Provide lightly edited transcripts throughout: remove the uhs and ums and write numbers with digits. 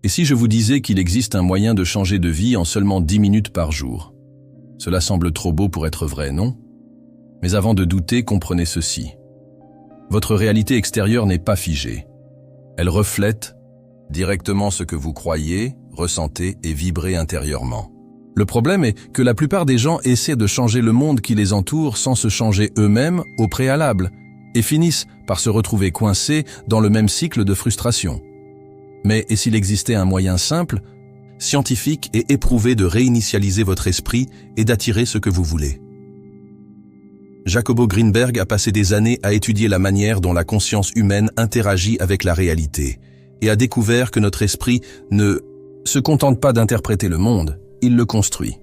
Et si je vous disais qu'il existe un moyen de changer de vie en seulement 10 minutes par jour? Cela semble trop beau pour être vrai, non? Mais avant de douter, comprenez ceci. Votre réalité extérieure n'est pas figée. Elle reflète directement ce que vous croyez, ressentez et vibrez intérieurement. Le problème est que la plupart des gens essaient de changer le monde qui les entoure sans se changer eux-mêmes au préalable et finissent par se retrouver coincés dans le même cycle de frustration. Mais et s'il existait un moyen simple, scientifique et éprouvé de réinitialiser votre esprit et d'attirer ce que vous voulez? Jacobo Greenberg a passé des années à étudier la manière dont la conscience humaine interagit avec la réalité et a découvert que notre esprit ne se contente pas d'interpréter le monde, il le construit.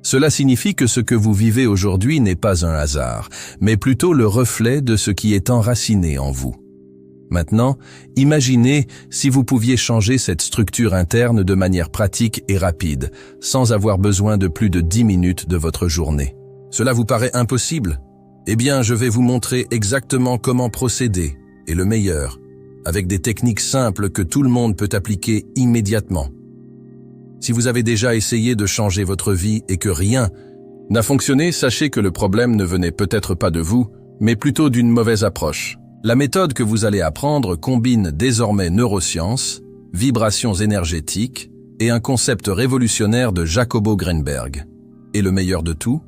Cela signifie que ce que vous vivez aujourd'hui n'est pas un hasard, mais plutôt le reflet de ce qui est enraciné en vous. Maintenant, imaginez si vous pouviez changer cette structure interne de manière pratique et rapide, sans avoir besoin de plus de 10 minutes de votre journée. Cela vous paraît impossible? Eh bien, je vais vous montrer exactement comment procéder, et le meilleur, avec des techniques simples que tout le monde peut appliquer immédiatement. Si vous avez déjà essayé de changer votre vie et que rien n'a fonctionné, sachez que le problème ne venait peut-être pas de vous, mais plutôt d'une mauvaise approche. La méthode que vous allez apprendre combine désormais neurosciences, vibrations énergétiques et un concept révolutionnaire de Jacobo Greenberg. Et le meilleur de tout,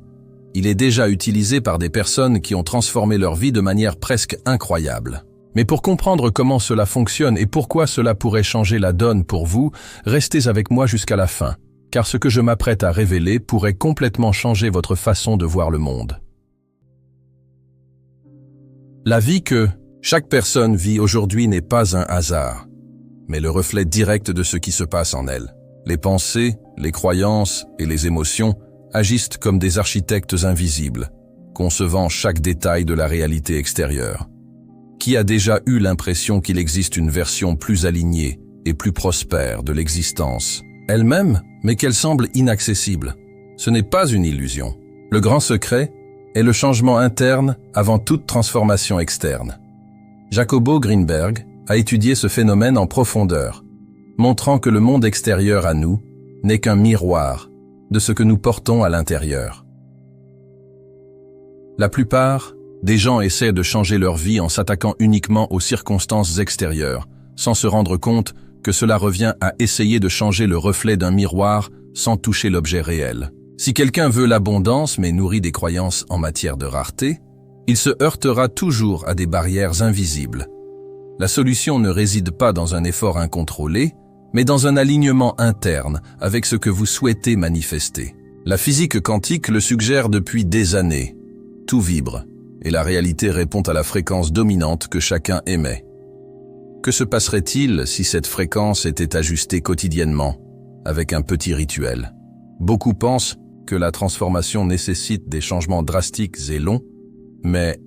il est déjà utilisé par des personnes qui ont transformé leur vie de manière presque incroyable. Mais pour comprendre comment cela fonctionne et pourquoi cela pourrait changer la donne pour vous, restez avec moi jusqu'à la fin, car ce que je m'apprête à révéler pourrait complètement changer votre façon de voir le monde. La vie que chaque personne vit aujourd'hui n'est pas un hasard, mais le reflet direct de ce qui se passe en elle. Les pensées, les croyances et les émotions agissent comme des architectes invisibles, concevant chaque détail de la réalité extérieure. Qui a déjà eu l'impression qu'il existe une version plus alignée et plus prospère de l'existence elle-même, mais qu'elle semble inaccessible? Ce n'est pas une illusion. Le grand secret est le changement interne avant toute transformation externe. Jacobo Greenberg a étudié ce phénomène en profondeur, montrant que le monde extérieur à nous n'est qu'un miroir de ce que nous portons à l'intérieur. La plupart des gens essaient de changer leur vie en s'attaquant uniquement aux circonstances extérieures, sans se rendre compte que cela revient à essayer de changer le reflet d'un miroir sans toucher l'objet réel. Si quelqu'un veut l'abondance mais nourrit des croyances en matière de rareté, il se heurtera toujours à des barrières invisibles. La solution ne réside pas dans un effort incontrôlé, mais dans un alignement interne avec ce que vous souhaitez manifester. La physique quantique le suggère depuis des années. Tout vibre, et la réalité répond à la fréquence dominante que chacun émet. Que se passerait-il si cette fréquence était ajustée quotidiennement, avec un petit rituel? Beaucoup pensent que la transformation nécessite des changements drastiques et longs, mais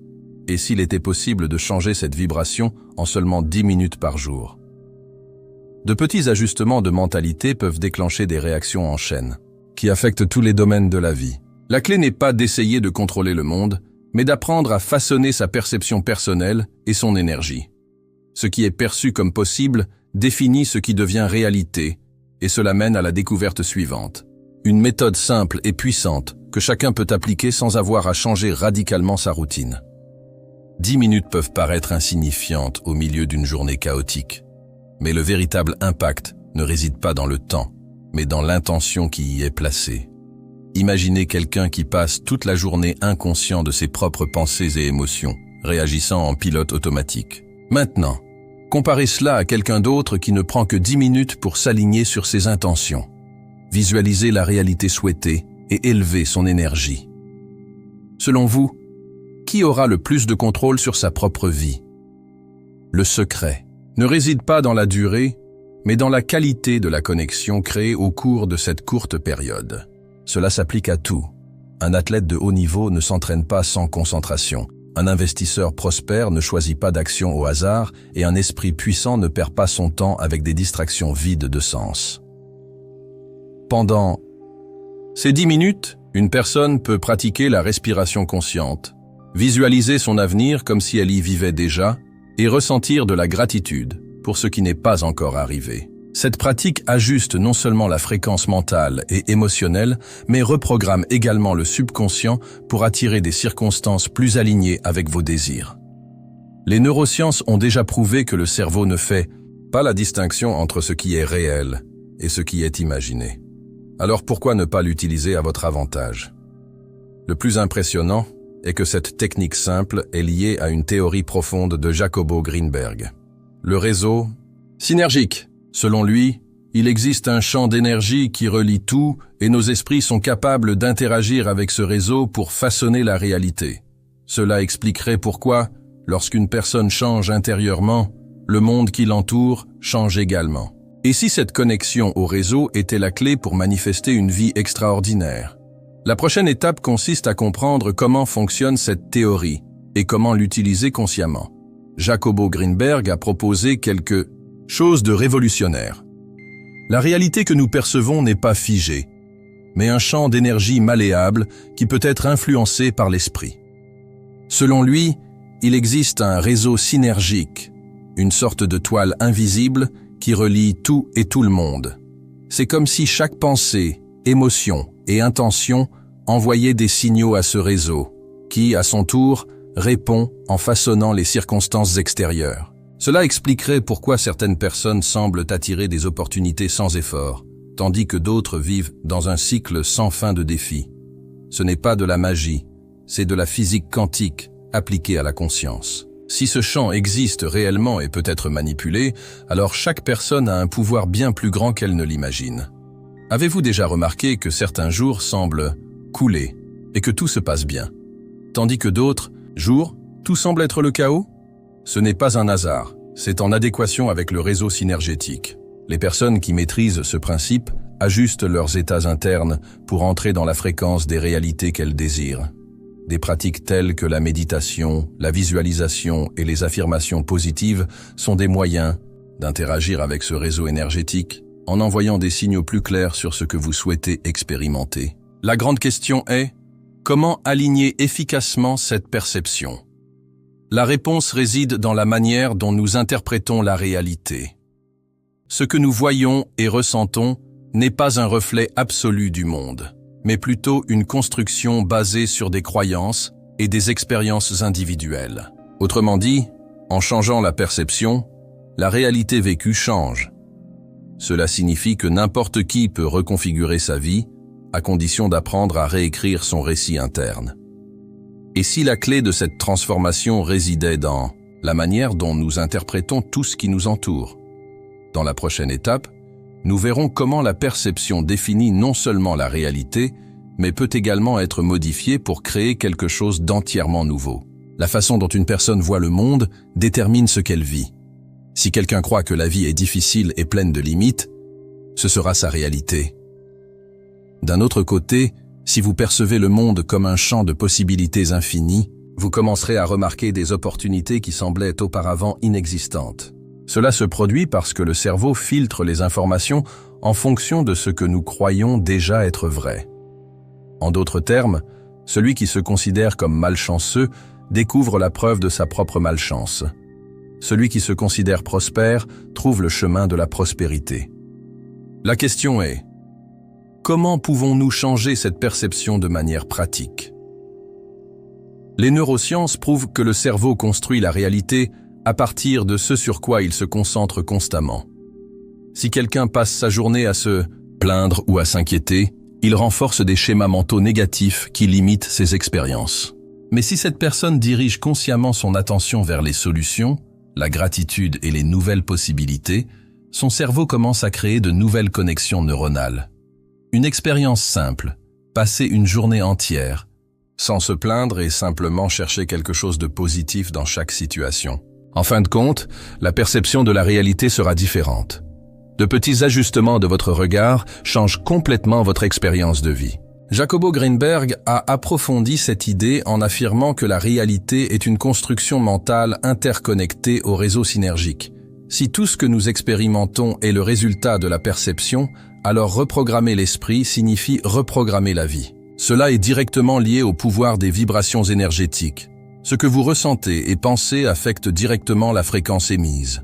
et s'il était possible de changer cette vibration en seulement 10 minutes par jour? De petits ajustements de mentalité peuvent déclencher des réactions en chaîne, qui affectent tous les domaines de la vie. La clé n'est pas d'essayer de contrôler le monde, mais d'apprendre à façonner sa perception personnelle et son énergie. Ce qui est perçu comme possible définit ce qui devient réalité, et cela mène à la découverte suivante. Une méthode simple et puissante que chacun peut appliquer sans avoir à changer radicalement sa routine. 10 minutes peuvent paraître insignifiantes au milieu d'une journée chaotique, mais le véritable impact ne réside pas dans le temps, mais dans l'intention qui y est placée. Imaginez quelqu'un qui passe toute la journée inconscient de ses propres pensées et émotions, réagissant en pilote automatique. Maintenant, comparez cela à quelqu'un d'autre qui ne prend que 10 minutes pour s'aligner sur ses intentions, visualiser la réalité souhaitée et élever son énergie. Selon vous, qui aura le plus de contrôle sur sa propre vie? Le secret ne réside pas dans la durée, mais dans la qualité de la connexion créée au cours de cette courte période. Cela s'applique à tout. Un athlète de haut niveau ne s'entraîne pas sans concentration. Un investisseur prospère ne choisit pas d'action au hasard et un esprit puissant ne perd pas son temps avec des distractions vides de sens. Pendant ces 10 minutes, une personne peut pratiquer la respiration consciente, visualiser son avenir comme si elle y vivait déjà et ressentir de la gratitude pour ce qui n'est pas encore arrivé. Cette pratique ajuste non seulement la fréquence mentale et émotionnelle, mais reprogramme également le subconscient pour attirer des circonstances plus alignées avec vos désirs. Les neurosciences ont déjà prouvé que le cerveau ne fait pas la distinction entre ce qui est réel et ce qui est imaginé. Alors pourquoi ne pas l'utiliser à votre avantage? Le plus impressionnant est que cette technique simple est liée à une théorie profonde de Jacobo Greenberg. Le réseau synergique. Selon lui, il existe un champ d'énergie qui relie tout et nos esprits sont capables d'interagir avec ce réseau pour façonner la réalité. Cela expliquerait pourquoi, lorsqu'une personne change intérieurement, le monde qui l'entoure change également. Et si cette connexion au réseau était la clé pour manifester une vie extraordinaire? La prochaine étape consiste à comprendre comment fonctionne cette théorie et comment l'utiliser consciemment. Jacobo Greenberg a proposé quelque chose de révolutionnaire. La réalité que nous percevons n'est pas figée, mais un champ d'énergie malléable qui peut être influencé par l'esprit. Selon lui, il existe un réseau synergique, une sorte de toile invisible qui relie tout et tout le monde. C'est comme si chaque pensée, émotion et intention envoyait des signaux à ce réseau, qui, à son tour, répond en façonnant les circonstances extérieures. Cela expliquerait pourquoi certaines personnes semblent attirer des opportunités sans effort, tandis que d'autres vivent dans un cycle sans fin de défis. Ce n'est pas de la magie, c'est de la physique quantique appliquée à la conscience. Si ce champ existe réellement et peut être manipulé, alors chaque personne a un pouvoir bien plus grand qu'elle ne l'imagine. Avez-vous déjà remarqué que certains jours semblent couler et que tout se passe bien, tandis que d'autres jours, tout semble être le chaos? Ce n'est pas un hasard, c'est en adéquation avec le réseau synergétique. Les personnes qui maîtrisent ce principe ajustent leurs états internes pour entrer dans la fréquence des réalités qu'elles désirent. Des pratiques telles que la méditation, la visualisation et les affirmations positives sont des moyens d'interagir avec ce réseau énergétique en envoyant des signaux plus clairs sur ce que vous souhaitez expérimenter. La grande question est, comment aligner efficacement cette perception? La réponse réside dans la manière dont nous interprétons la réalité. Ce que nous voyons et ressentons n'est pas un reflet absolu du monde, mais plutôt une construction basée sur des croyances et des expériences individuelles. Autrement dit, en changeant la perception, la réalité vécue change. Cela signifie que n'importe qui peut reconfigurer sa vie, à condition d'apprendre à réécrire son récit interne. Et si la clé de cette transformation résidait dans la manière dont nous interprétons tout ce qui nous entoure? Dans la prochaine étape, nous verrons comment la perception définit non seulement la réalité, mais peut également être modifiée pour créer quelque chose d'entièrement nouveau. La façon dont une personne voit le monde détermine ce qu'elle vit. Si quelqu'un croit que la vie est difficile et pleine de limites, ce sera sa réalité. D'un autre côté, si vous percevez le monde comme un champ de possibilités infinies, vous commencerez à remarquer des opportunités qui semblaient auparavant inexistantes. Cela se produit parce que le cerveau filtre les informations en fonction de ce que nous croyons déjà être vrai. En d'autres termes, celui qui se considère comme malchanceux découvre la preuve de sa propre malchance. Celui qui se considère prospère trouve le chemin de la prospérité. La question est, comment pouvons-nous changer cette perception de manière pratique? Les neurosciences prouvent que le cerveau construit la réalité à partir de ce sur quoi il se concentre constamment. Si quelqu'un passe sa journée à se plaindre ou à s'inquiéter, il renforce des schémas mentaux négatifs qui limitent ses expériences. Mais si cette personne dirige consciemment son attention vers les solutions, la gratitude et les nouvelles possibilités, son cerveau commence à créer de nouvelles connexions neuronales. Une expérience simple, passer une journée entière, sans se plaindre et simplement chercher quelque chose de positif dans chaque situation. En fin de compte, la perception de la réalité sera différente. De petits ajustements de votre regard changent complètement votre expérience de vie. Jacobo Greenberg a approfondi cette idée en affirmant que la réalité est une construction mentale interconnectée au réseau synergique. Si tout ce que nous expérimentons est le résultat de la perception, alors reprogrammer l'esprit signifie reprogrammer la vie. Cela est directement lié au pouvoir des vibrations énergétiques. Ce que vous ressentez et pensez affecte directement la fréquence émise.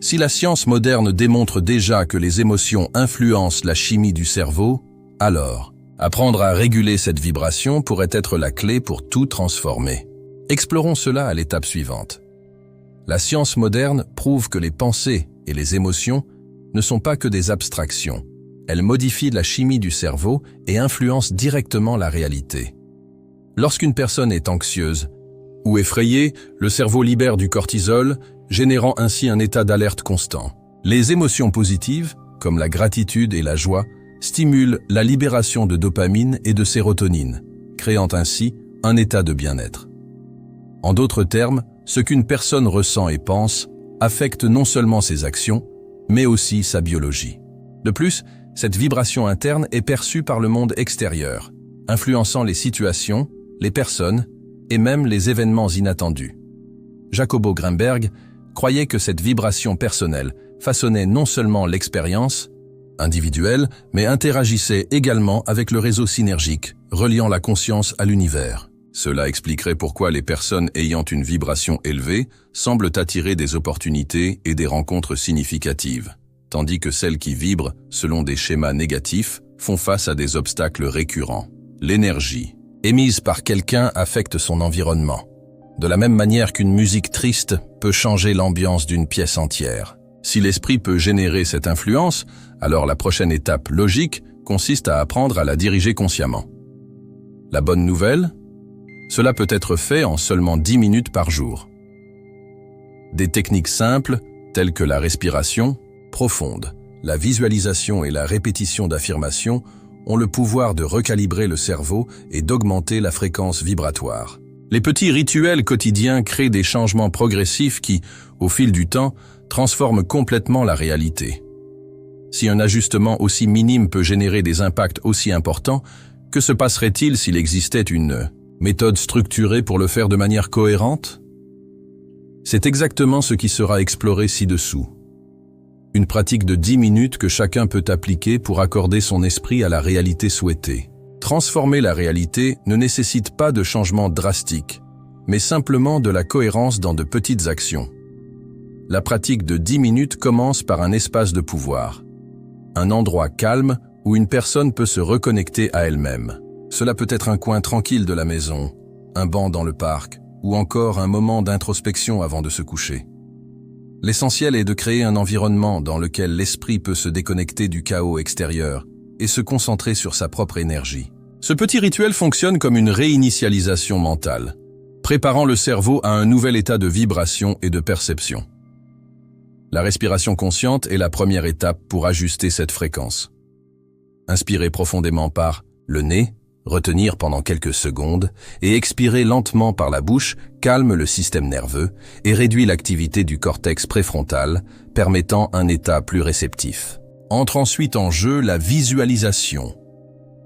Si la science moderne démontre déjà que les émotions influencent la chimie du cerveau, alors apprendre à réguler cette vibration pourrait être la clé pour tout transformer. Explorons cela à l'étape suivante. La science moderne prouve que les pensées et les émotions ne sont pas que des abstractions. Elles modifient la chimie du cerveau et influencent directement la réalité. Lorsqu'une personne est anxieuse ou effrayée, le cerveau libère du cortisol, générant ainsi un état d'alerte constant. Les émotions positives, comme la gratitude et la joie, stimulent la libération de dopamine et de sérotonine, créant ainsi un état de bien-être. En d'autres termes, ce qu'une personne ressent et pense affecte non seulement ses actions, mais aussi sa biologie. De plus, cette vibration interne est perçue par le monde extérieur, influençant les situations, les personnes et même les événements inattendus. Jacobo Grimberg croyait que cette vibration personnelle façonnait non seulement l'expérience individuelle, mais interagissait également avec le réseau synergique, reliant la conscience à l'univers. Cela expliquerait pourquoi les personnes ayant une vibration élevée semblent attirer des opportunités et des rencontres significatives, tandis que celles qui vibrent selon des schémas négatifs font face à des obstacles récurrents. L'énergie émise par quelqu'un affecte son environnement, de la même manière qu'une musique triste peut changer l'ambiance d'une pièce entière. Si l'esprit peut générer cette influence, alors la prochaine étape logique consiste à apprendre à la diriger consciemment. La bonne nouvelle ? Cela peut être fait en seulement 10 minutes par jour. Des techniques simples, telles que la respiration profonde, la visualisation et la répétition d'affirmations, ont le pouvoir de recalibrer le cerveau et d'augmenter la fréquence vibratoire. Les petits rituels quotidiens créent des changements progressifs qui, au fil du temps, transforment complètement la réalité. Si un ajustement aussi minime peut générer des impacts aussi importants, que se passerait-il s'il existait une méthode structurée pour le faire de manière cohérente? C'est exactement ce qui sera exploré ci-dessous. Une pratique de 10 minutes que chacun peut appliquer pour accorder son esprit à la réalité souhaitée. Transformer la réalité ne nécessite pas de changements drastiques, mais simplement de la cohérence dans de petites actions. La pratique de 10 minutes commence par un espace de pouvoir, un endroit calme où une personne peut se reconnecter à elle-même. Cela peut être un coin tranquille de la maison, un banc dans le parc, ou encore un moment d'introspection avant de se coucher. L'essentiel est de créer un environnement dans lequel l'esprit peut se déconnecter du chaos extérieur et se concentrer sur sa propre énergie. Ce petit rituel fonctionne comme une réinitialisation mentale, préparant le cerveau à un nouvel état de vibration et de perception. La respiration consciente est la première étape pour ajuster cette fréquence. Inspirez profondément par le nez, retenir pendant quelques secondes et expirer lentement par la bouche calme le système nerveux et réduit l'activité du cortex préfrontal, permettant un état plus réceptif. Entre ensuite en jeu la visualisation.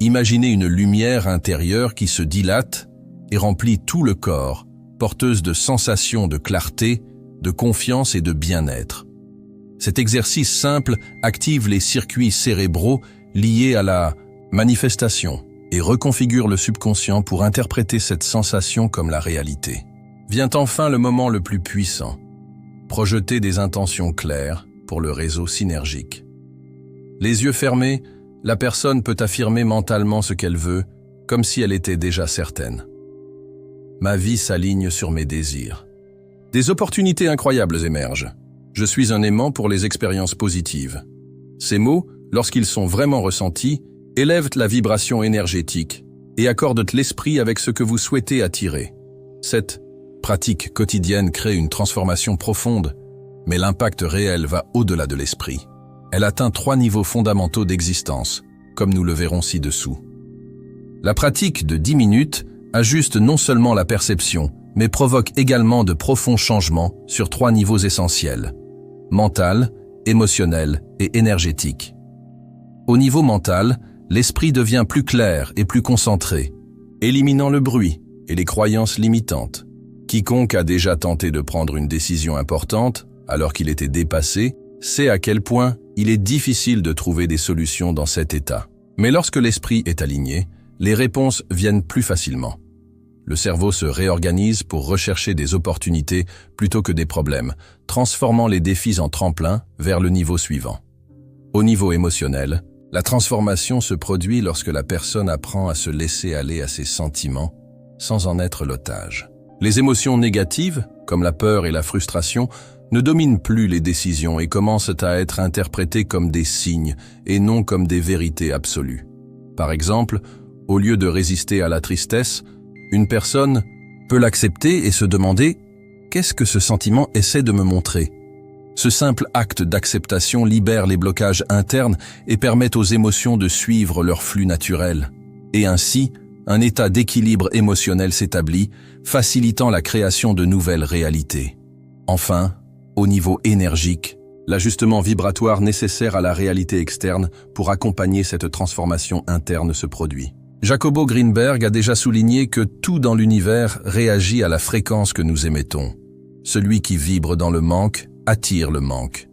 Imaginez une lumière intérieure qui se dilate et remplit tout le corps, porteuse de sensations de clarté, de confiance et de bien-être. Cet exercice simple active les circuits cérébraux liés à la manifestation et reconfigure le subconscient pour interpréter cette sensation comme la réalité. Vient enfin le moment le plus puissant. Projeter des intentions claires pour le réseau synergique. Les yeux fermés, la personne peut affirmer mentalement ce qu'elle veut, comme si elle était déjà certaine. Ma vie s'aligne sur mes désirs. Des opportunités incroyables émergent. Je suis un aimant pour les expériences positives. Ces mots, lorsqu'ils sont vraiment ressentis, élèvent la vibration énergétique et accordent l'esprit avec ce que vous souhaitez attirer. Cette pratique quotidienne crée une transformation profonde, mais l'impact réel va au-delà de l'esprit. Elle atteint 3 niveaux fondamentaux d'existence, comme nous le verrons ci-dessous. La pratique de 10 minutes ajuste non seulement la perception, mais provoque également de profonds changements sur 3 niveaux essentiels: mental, émotionnel et énergétique. Au niveau mental, l'esprit devient plus clair et plus concentré, éliminant le bruit et les croyances limitantes. Quiconque a déjà tenté de prendre une décision importante, alors qu'il était dépassé, sait à quel point il est difficile de trouver des solutions dans cet état. Mais lorsque l'esprit est aligné, les réponses viennent plus facilement. Le cerveau se réorganise pour rechercher des opportunités plutôt que des problèmes, transformant les défis en tremplin vers le niveau suivant. Au niveau émotionnel, la transformation se produit lorsque la personne apprend à se laisser aller à ses sentiments sans en être l'otage. Les émotions négatives, comme la peur et la frustration, ne dominent plus les décisions et commencent à être interprétées comme des signes et non comme des vérités absolues. Par exemple, au lieu de résister à la tristesse, une personne peut l'accepter et se demander « Qu'est-ce que ce sentiment essaie de me montrer ?» Ce simple acte d'acceptation libère les blocages internes et permet aux émotions de suivre leur flux naturel. Et ainsi, un état d'équilibre émotionnel s'établit, facilitant la création de nouvelles réalités. Enfin, au niveau énergique, l'ajustement vibratoire nécessaire à la réalité externe pour accompagner cette transformation interne se produit. Jacobo Greenberg a déjà souligné que tout dans l'univers réagit à la fréquence que nous émettons. Celui qui vibre dans le manque attire le manque.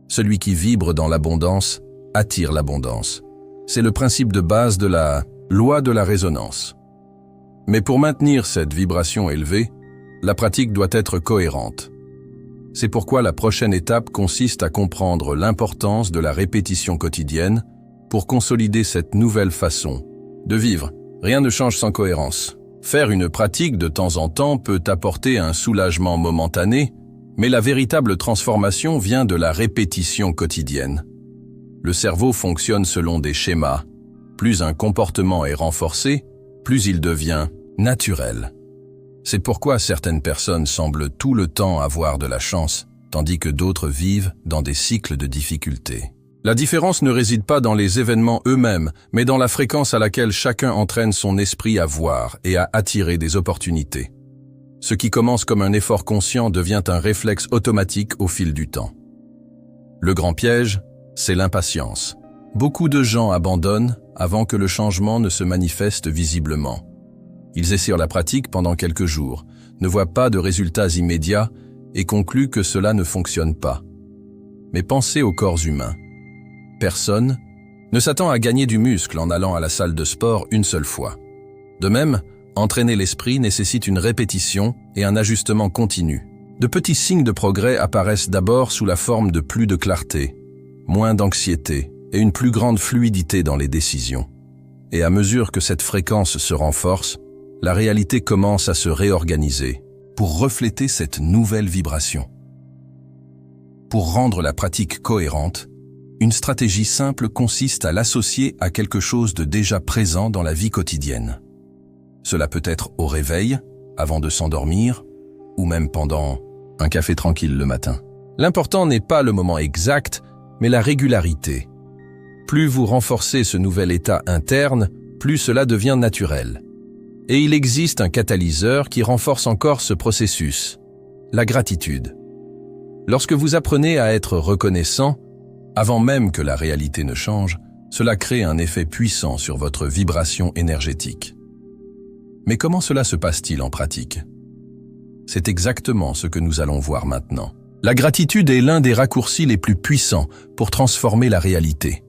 Celui qui vibre dans l'abondance attire l'abondance. C'est le principe de base de la loi de la résonance. Mais pour maintenir cette vibration élevée, la pratique doit être cohérente. C'est pourquoi la prochaine étape consiste à comprendre l'importance de la répétition quotidienne pour consolider cette nouvelle façon de vivre. Rien ne change sans cohérence. Faire une pratique de temps en temps peut apporter un soulagement momentané, mais la véritable transformation vient de la répétition quotidienne. Le cerveau fonctionne selon des schémas. Plus un comportement est renforcé, plus il devient naturel. C'est pourquoi certaines personnes semblent tout le temps avoir de la chance, tandis que d'autres vivent dans des cycles de difficultés. La différence ne réside pas dans les événements eux-mêmes, mais dans la fréquence à laquelle chacun entraîne son esprit à voir et à attirer des opportunités. Ce qui commence comme un effort conscient devient un réflexe automatique au fil du temps. Le grand piège, c'est l'impatience. Beaucoup de gens abandonnent avant que le changement ne se manifeste visiblement. Ils essaient la pratique pendant quelques jours, ne voient pas de résultats immédiats et concluent que cela ne fonctionne pas. Mais pensez au corps humain. Personne ne s'attend à gagner du muscle en allant à la salle de sport une seule fois. De même, entraîner l'esprit nécessite une répétition et un ajustement continu. De petits signes de progrès apparaissent d'abord sous la forme de plus de clarté, moins d'anxiété et une plus grande fluidité dans les décisions. Et à mesure que cette fréquence se renforce, la réalité commence à se réorganiser pour refléter cette nouvelle vibration. Pour rendre la pratique cohérente, une stratégie simple consiste à l'associer à quelque chose de déjà présent dans la vie quotidienne. Cela peut être au réveil, avant de s'endormir, ou même pendant un café tranquille le matin. L'important n'est pas le moment exact, mais la régularité. Plus vous renforcez ce nouvel état interne, plus cela devient naturel. Et il existe un catalyseur qui renforce encore ce processus, la gratitude. Lorsque vous apprenez à être reconnaissant, avant même que la réalité ne change, cela crée un effet puissant sur votre vibration énergétique. Mais comment cela se passe-t-il en pratique? C'est exactement ce que nous allons voir maintenant. La gratitude est l'un des raccourcis les plus puissants pour transformer la réalité.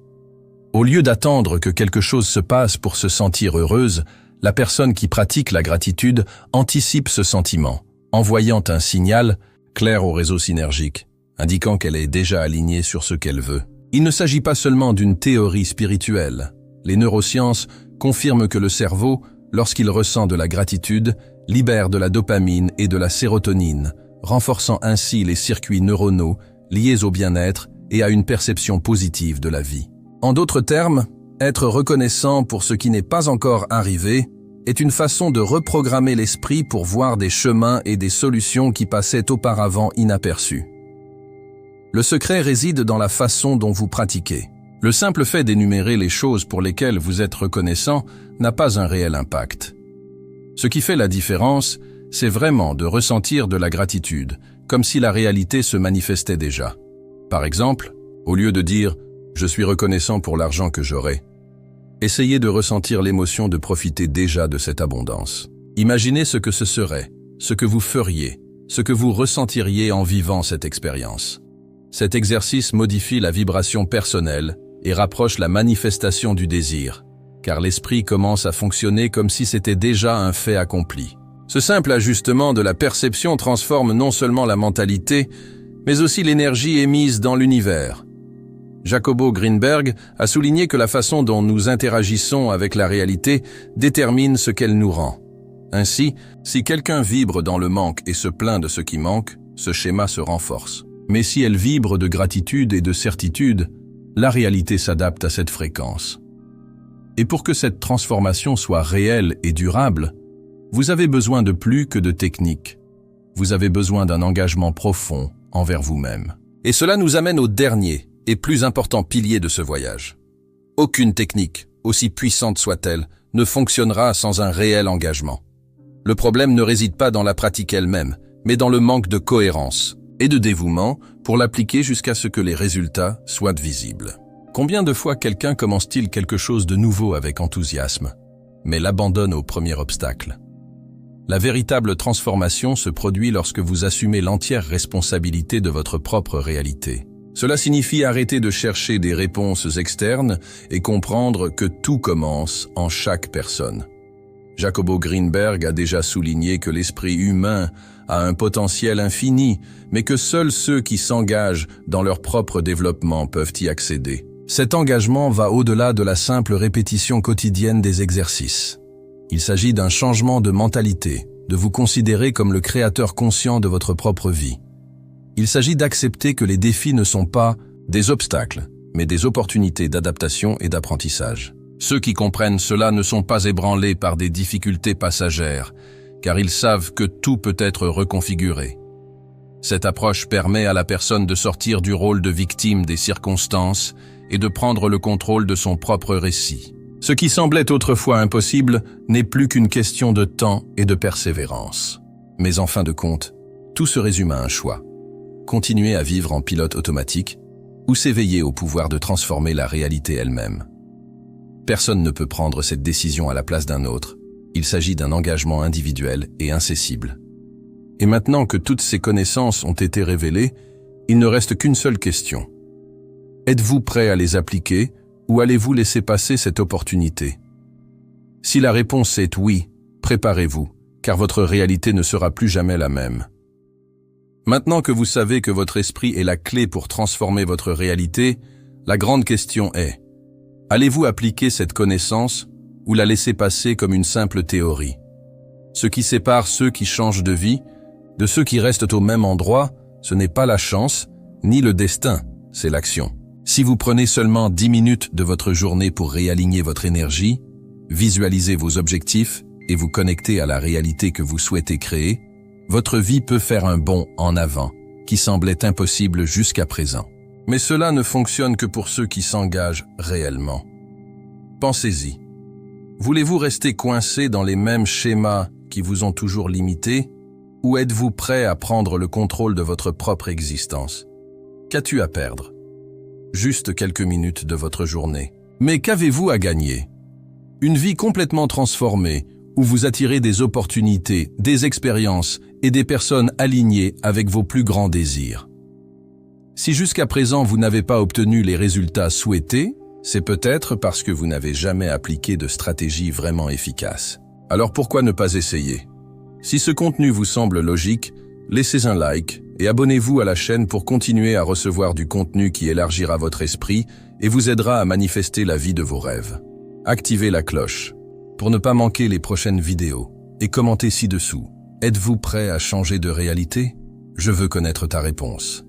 Au lieu d'attendre que quelque chose se passe pour se sentir heureuse, la personne qui pratique la gratitude anticipe ce sentiment, envoyant un signal clair au réseau synergique, indiquant qu'elle est déjà alignée sur ce qu'elle veut. Il ne s'agit pas seulement d'une théorie spirituelle. Les neurosciences confirment que le cerveau, lorsqu'il ressent de la gratitude, libère de la dopamine et de la sérotonine, renforçant ainsi les circuits neuronaux liés au bien-être et à une perception positive de la vie. En d'autres termes, être reconnaissant pour ce qui n'est pas encore arrivé est une façon de reprogrammer l'esprit pour voir des chemins et des solutions qui passaient auparavant inaperçus. Le secret réside dans la façon dont vous pratiquez. Le simple fait d'énumérer les choses pour lesquelles vous êtes reconnaissant n'a pas un réel impact. Ce qui fait la différence, c'est vraiment de ressentir de la gratitude, comme si la réalité se manifestait déjà. Par exemple, au lieu de dire « je suis reconnaissant pour l'argent que j'aurai », essayez de ressentir l'émotion de profiter déjà de cette abondance. Imaginez ce que ce serait, ce que vous feriez, ce que vous ressentiriez en vivant cette expérience. Cet exercice modifie la vibration personnelle et rapproche la manifestation du désir, car l'esprit commence à fonctionner comme si c'était déjà un fait accompli. Ce simple ajustement de la perception transforme non seulement la mentalité, mais aussi l'énergie émise dans l'univers. Jacobo Greenberg a souligné que la façon dont nous interagissons avec la réalité détermine ce qu'elle nous rend. Ainsi, si quelqu'un vibre dans le manque et se plaint de ce qui manque, ce schéma se renforce. Mais si elle vibre de gratitude et de certitude, la réalité s'adapte à cette fréquence. Et pour que cette transformation soit réelle et durable, vous avez besoin de plus que de techniques. Vous avez besoin d'un engagement profond envers vous-même. Et cela nous amène au dernier et plus important pilier de ce voyage. Aucune technique, aussi puissante soit-elle, ne fonctionnera sans un réel engagement. Le problème ne réside pas dans la pratique elle-même, mais dans le manque de cohérence et de dévouement pour l'appliquer jusqu'à ce que les résultats soient visibles. Combien de fois quelqu'un commence-t-il quelque chose de nouveau avec enthousiasme, mais l'abandonne au premier obstacle? La véritable transformation se produit lorsque vous assumez l'entière responsabilité de votre propre réalité. Cela signifie arrêter de chercher des réponses externes et comprendre que tout commence en chaque personne. Jacobo Greenberg a déjà souligné que l'esprit humain a un potentiel infini, mais que seuls ceux qui s'engagent dans leur propre développement peuvent y accéder. Cet engagement va au-delà de la simple répétition quotidienne des exercices. Il s'agit d'un changement de mentalité, de vous considérer comme le créateur conscient de votre propre vie. Il s'agit d'accepter que les défis ne sont pas des obstacles, mais des opportunités d'adaptation et d'apprentissage. Ceux qui comprennent cela ne sont pas ébranlés par des difficultés passagères, car ils savent que tout peut être reconfiguré. Cette approche permet à la personne de sortir du rôle de victime des circonstances et de prendre le contrôle de son propre récit. Ce qui semblait autrefois impossible n'est plus qu'une question de temps et de persévérance. Mais en fin de compte, tout se résume à un choix. Continuer à vivre en pilote automatique ou s'éveiller au pouvoir de transformer la réalité elle-même. Personne ne peut prendre cette décision à la place d'un autre. Il s'agit d'un engagement individuel et incessible. Et maintenant que toutes ces connaissances ont été révélées, il ne reste qu'une seule question. Êtes-vous prêt à les appliquer ou allez-vous laisser passer cette opportunité? Si la réponse est oui, préparez-vous, car votre réalité ne sera plus jamais la même. Maintenant que vous savez que votre esprit est la clé pour transformer votre réalité, la grande question est, allez-vous appliquer cette connaissance ou la laisser passer comme une simple théorie? Ce qui sépare ceux qui changent de vie de ceux qui restent au même endroit, ce n'est pas la chance, ni le destin, c'est l'action. Si vous prenez seulement 10 minutes de votre journée pour réaligner votre énergie, visualiser vos objectifs et vous connecter à la réalité que vous souhaitez créer, votre vie peut faire un bond en avant, qui semblait impossible jusqu'à présent. Mais cela ne fonctionne que pour ceux qui s'engagent réellement. Pensez-y. Voulez-vous rester coincé dans les mêmes schémas qui vous ont toujours limité, ou êtes-vous prêt à prendre le contrôle de votre propre existence? Qu'as-tu à perdre? Juste quelques minutes de votre journée. Mais qu'avez-vous à gagner? Une vie complètement transformée, où vous attirez des opportunités, des expériences et des personnes alignées avec vos plus grands désirs. Si jusqu'à présent vous n'avez pas obtenu les résultats souhaités, c'est peut-être parce que vous n'avez jamais appliqué de stratégie vraiment efficace. Alors pourquoi ne pas essayer? Si ce contenu vous semble logique, laissez un like et abonnez-vous à la chaîne pour continuer à recevoir du contenu qui élargira votre esprit et vous aidera à manifester la vie de vos rêves. Activez la cloche pour ne pas manquer les prochaines vidéos et commentez ci-dessous. Êtes-vous prêt à changer de réalité? Je veux connaître ta réponse.